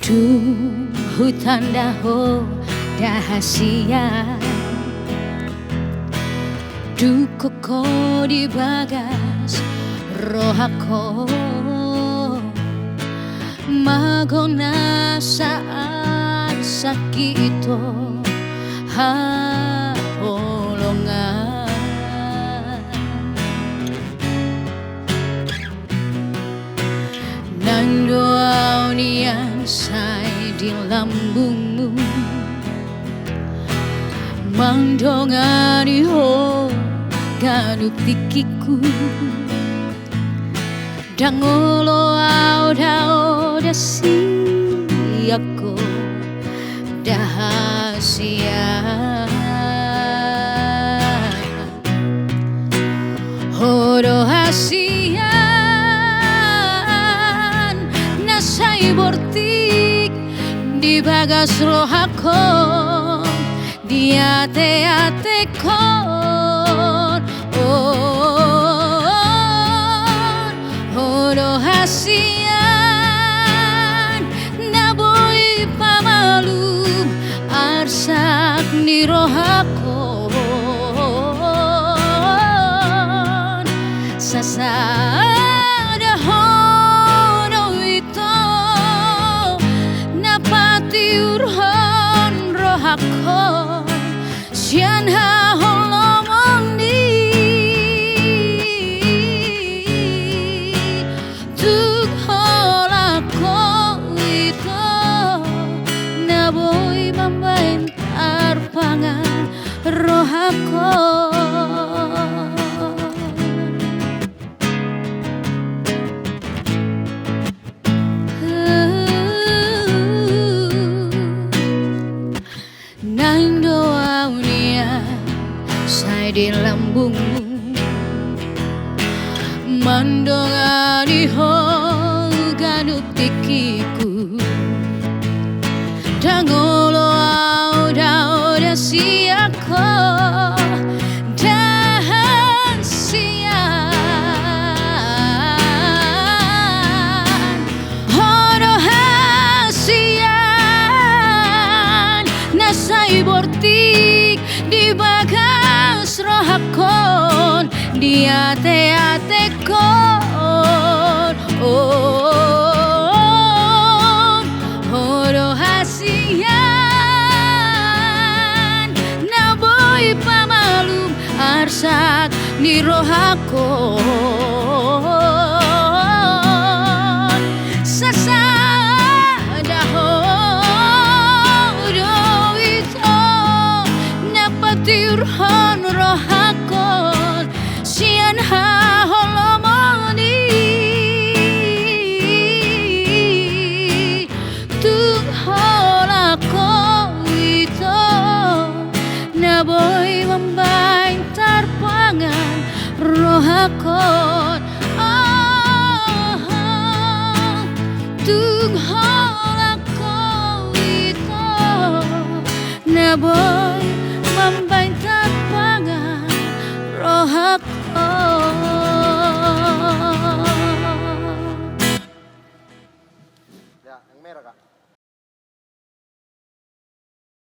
Du hutan daho dahasia, du koko di bagas rohako, magona saat sakit ito haholongan. Nang doa niyan say di lambungmu, mandongani ho ganup tikiku, dangolo au dasi aku dahasia. Hodo hasian nasai bortik di bagas rohako, di ate kon hodo hasian naboy pamalum arsak ni rohako, sasada hono ito napati urhon rohako, sian haholomon di tuk holako ito naboy mambain arpangan rohako. Nang doa unia say di lambungmu, mandongani ho ganup tikiku, dangolo au dasi aku dahasian. Hodo hasian nasai bortik di bagas rohakon, di ate kon hodo hasian naboy pamalum arsak ni rohakon, sasada hodo ito napati urhon rohakon, sian haholomoni tuk holako ito naboy mambain tarpangan rohakon. Tuk holako ito naboy mambain tarpangan rohakon. Ya, yang merah kak.